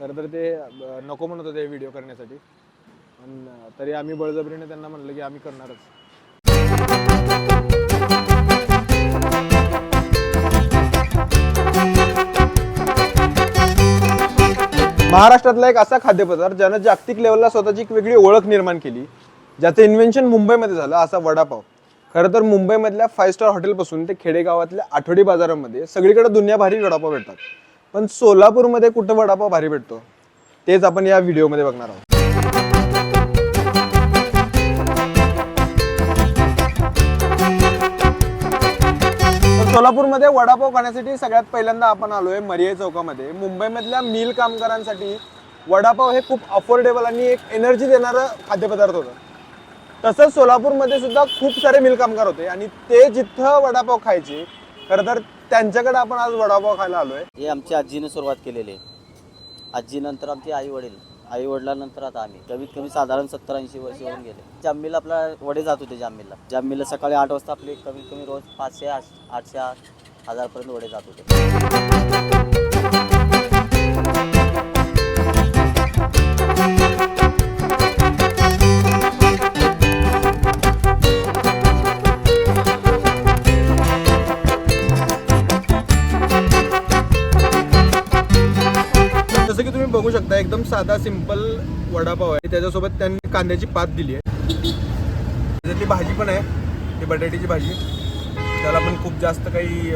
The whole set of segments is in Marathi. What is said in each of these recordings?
खरं तर ते नको म्हणत होते व्हिडिओ करण्यासाठी, पण तरी आम्ही बळजबरीने त्यांना म्हणलं की आम्ही करणारच. महाराष्ट्रातला एक असा खाद्यपदार्थ ज्यानं जागतिक लेवलला स्वतःची एक वेगळी ओळख निर्माण केली, ज्याचं इन्व्हेन्शन मुंबईमध्ये झालं, असा वडापाव. खरं तर मुंबईमधल्या 5 स्टार हॉटेलपासून ते खेडेगावातल्या आठवडी बाजारामध्ये सगळीकडे दुनिया भारी वडापाव भेटतात. पण सोलापूरमध्ये कुठं वडापाव भारी भेटतो तेच आपण या व्हिडिओमध्ये बघणार आहोत. सोलापूरमध्ये वडापाव खाण्यासाठी सगळ्यात पहिल्यांदा आपण आलोय मरिये चौकामध्ये. मुंबईमधल्या मिल कामगारांसाठी वडापाव हे खूप अफोर्डेबल आणि एक एनर्जी देणारं खाद्यपदार्थ होतं. तसंच सोलापूरमध्ये सुद्धा खूप सारे मिल कामगार होते आणि ते जिथं वडापाव खायचे, खरं तर त्यांच्याकडे आपण आज वडापाव खायला आलोय. हे आमच्या आजीने सुरुवात केलेली आहे. आजीनंतर आमचे आई वडील, आई वडिलांनंतर आता आम्ही. कमीत कमी साधारण 70-80 वर्ष होऊन गेले. जाममीला आपला वडे जात होते. जाममीला सकाळी 8 वाजता आपले कमीत कमी रोज 500, 800, 1000 पर्यंत वडे जात होते. जसं की तुम्ही बघू शकता, एकदम साधा सिंपल वडापाव आहे. त्याच्यासोबत त्यांनी कांद्याची पात दिली आहे. त्याच्यातली भाजी पण आहे, ती बटाट्याची भाजी. त्याला पण खूप जास्त काही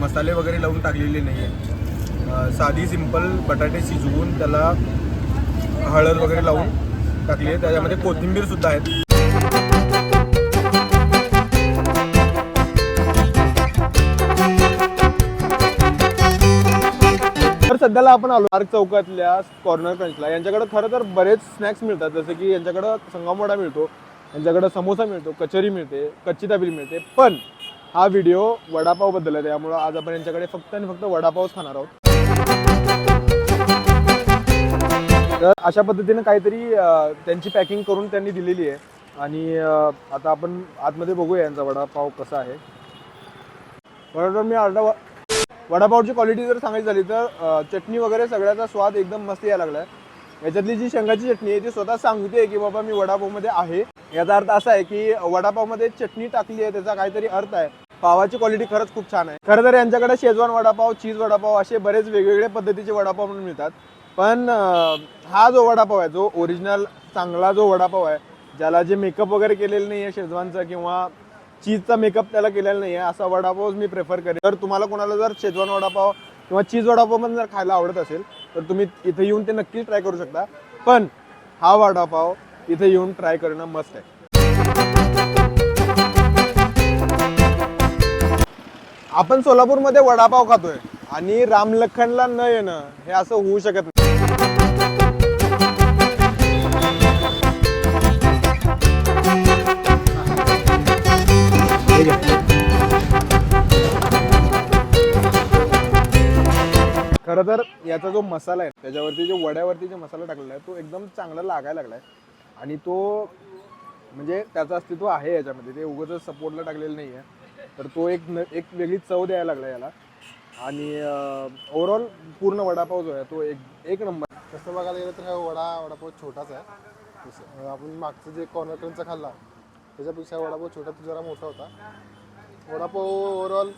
मसाले वगैरे लावून टाकलेले नाही आहे. साधी सिंपल बटाटे शिजवून त्याला हळद वगैरे लावून टाकली आहे. त्याच्यामध्ये कोथिंबीर सुद्धा आहे. तर सध्याला आपण आलो पार्क चौकातल्या कॉर्नर क्रंचला. यांच्याकडे खरं तर बरेच स्नॅक्स मिळतात, जसं की यांच्याकडं संगमवडा मिळतो, यांच्याकडं समोसा मिळतो, कचोरी मिळते, कच्ची दाबेली मिळते. पण हा व्हिडिओ वडापावबद्दल आहे, त्यामुळं आज आपण यांच्याकडे फक्त आणि फक्त वडापावच खाणार आहोत. तर अशा पद्धतीने काहीतरी त्यांची पॅकिंग करून त्यांनी दिलेली आहे. आणि आता आपण आतमध्ये बघूया यांचा वडापाव कसा आहे. बरोबर, मी वडापावची क्वालिटी जर सांगायची झाली तर चटणी वगैरे सगळ्याचा स्वाद एकदम मस्त यायला लागला आहे. याच्यातली जी शेंगाची चटणी आहे ती स्वतः सांगते की बाबा मी वडापावमध्ये आहे. याचा अर्थ असा आहे की वडापावमध्ये चटणी टाकली आहे, त्याचा काहीतरी अर्थ आहे. पावाची क्वालिटी खरंच खूप छान आहे. खरं तर यांच्याकडे शेजवान वडापाव, चीज वडापाव असे बरेच वेगवेगळ्या पद्धतीचे वडापाव म्हणून मिळतात. पण हा जो वडापाव आहे, जो ओरिजिनल चांगला जो वडापाव आहे, ज्याला जे मेकअप वगैरे केलेलं नाही आहे शेजवानचा किंवा चीजचा मेकअप त्याला केलेला नाही आहे, असा वडापावच मी प्रेफर करेन. तर तुम्हाला कोणाला जर शेजवान वडापाव किंवा चीज वडापाव पण जर खायला आवडत असेल तर तुम्ही इथे येऊन ते नक्कीच ट्राय करू शकता. पण हा वडापाव इथे येऊन ट्राय करणं मस्त आहे. आपण सोलापूरमध्ये वडापाव खातोय आणि रामलखनला न येणं हे असं होऊ शकत नाही. खरं तर याचा जो मसाला आहे, त्याच्यावरती जो वड्यावरती जो मसाला टाकलेला आहे तो एकदम चांगला लागायला लागलाय. आणि तो म्हणजे त्याचं अस्तित्व आहे याच्यामध्ये, ते उगाच सपोर्टला टाकलेलं नाही आहे. तर तो एक वेगळी चव द्यायला लागला याला. आणि ओव्हरऑल पूर्ण वडापाव जो आहे तो एक नंबर. तसं बघायला गेलं तर हा वडापाव छोटाच आहे. तसं आपण मागचं जे कॉर्नर क्रंचचा खाल्ला त्याच्यापेक्षा वडापाव छोटा तो जरा मोठा होता. वडापाव ओव्हरऑल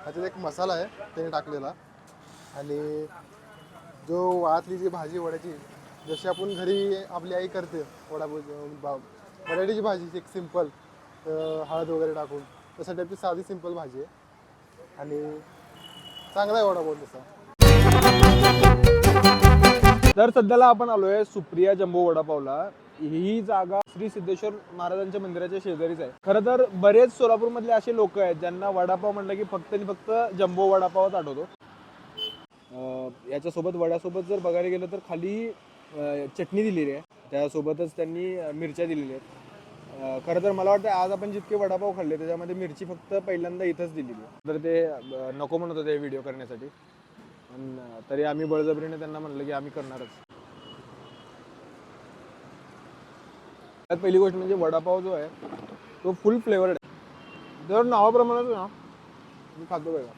ह्याच्यात एक मसाला आहे त्याने टाकलेला. आणि जो आतली जी भाजी वड्याची, जशी आपण घरी आपली आई करते बटाट्याची भाजी, एक सिंपल हळद वगैरे टाकून, तशा टाईपची साधी सिंपल भाजी आहे. आणि चांगला आहे वडापाव तसा. तर सध्याला आपण आलोय सुप्रिया जम्बो वडापावला. ही जागा श्री सिद्धेश्वर महाराजांच्या मंदिराच्या शेजारीच आहे. खरं तर बरेच सोलापूरमधले असे लोक आहेत ज्यांना वडापाव म्हटलं की फक्त आणि फक्त जम्बो वडापावच आठवतो. याच्यासोबत वड्यासोबत जर बघायला गेलं तर खाली चटणी दिलेली आहे, त्यासोबतच त्यांनी मिरच्या दिलेल्या आहेत. खरं तर मला वाटतं आज आपण जितके वडापाव खाल्ले त्याच्यामध्ये मिरची फक्त पहिल्यांदा इथंच दिलेली आहे. तर ते नको म्हणत होते व्हिडिओ करण्यासाठी, पण तरी आम्ही बळजबरीने त्यांना म्हणलं की आम्ही करणारच. त्यात पहिली गोष्ट म्हणजे वडापाव जो आहे तो फुल फ्लेवर्ड आहे. जर नावाप्रमाणेच ना मी खातो बघा.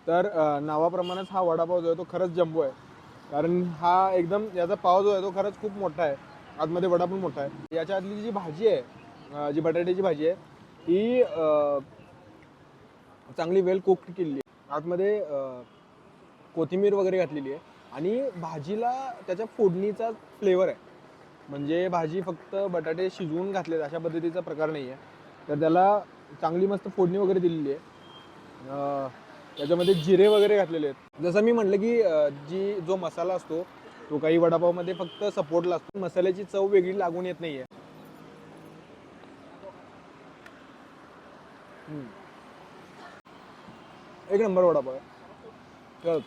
तर नावाप्रमाणेच हा वडापाव जो आहे तो खरंच जम्बो आहे. कारण हा एकदम याचा पाव जो आहे तो खरंच खूप मोठा आहे. आतमध्ये वडा पण मोठा आहे. याच्या आतली जी भाजी आहे, जी बटाट्याची भाजी आहे ही चांगली वेल कुक्ड केलेली आहे. आतमध्ये कोथिंबीर वगैरे घातलेली आहे आणि भाजीला त्याच्या फोडणीचा फ्लेवर आहे. म्हणजे भाजी फक्त बटाटे शिजवून घातलेत अशा पद्धतीचा प्रकार नाही आहे. तर त्याला चांगली मस्त फोडणी वगैरे दिलेली आहे. त्याच्यामध्ये जिरे वगैरे घातलेले आहेत. जसं मी म्हटलं की जो मसाला असतो तो काही वडापावमध्ये फक्त सपोर्टला असतो. मसाल्याची चव वेगळी लागून येत नाही आहे. एक नंबर वडापाव आहे. तर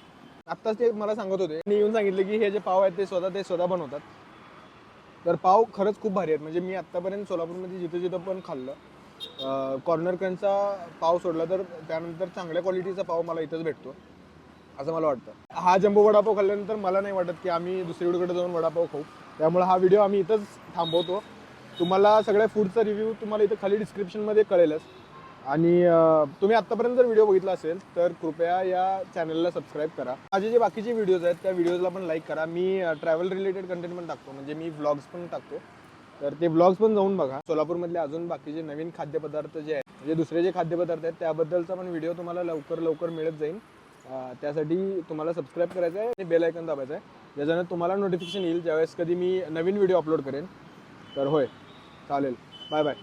आत्ताच ते मला सांगत होते, मी येऊन सांगितलं की हे जे पाव आहेत ते स्वतः बनवतात. तर पाव खरंच खूप भारी आहेत. म्हणजे मी आत्तापर्यंत सोलापूरमध्ये जिथं पण खाल्लं, कॉर्नर क्रंचचा पाव सोडला तर त्यानंतर चांगल्या क्वालिटीचा पाव मला इथंच भेटतो असं मला वाटतं. हा जम्बो वडापाव खाल्ल्यानंतर मला नाही वाटत की आम्ही दुसरीकडे जाऊन वडापाव खाऊ. त्यामुळे हा व्हिडिओ आम्ही इथंच थांबवतो. तुम्हाला सगळ्या फूडचा रिव्ह्यू तुम्हाला इथं खाली डिस्क्रिप्शनमध्ये कळेलच. आणि तुम्ही आत्तापर्यंत जर व्हिडिओ बघितला असेल तर कृपया या चॅनलला सबस्क्राईब करा. माझे जे बाकीचे व्हिडिओज आहेत त्या व्हिडिओजला पण लाईक करा. मी ट्रॅव्हल रिलेटेड कंटेंट पण टाकतो, म्हणजे मी व्लॉग्स पण टाकतो. तर ते व्लॉग्स पण जाऊन बघा. सोलापूरमधले अजून बाकीचे नवीन खाद्यपदार्थ जे आहेत, म्हणजे दुसरे जे खाद्यपदार्थ आहेत त्याबद्दलचा पण व्हिडिओ तुम्हाला लवकर मिळत जाईल. त्यासाठी तुम्हाला सबस्क्राईब करायचं आहे आणि बेल आयकॉन दाबायचं आहे, ज्याच्यानं तुम्हाला नोटिफिकेशन येईल ज्यावेळेस कधी मी नवीन व्हिडिओ अपलोड करेन. तर होय, चालेल. Bye bye.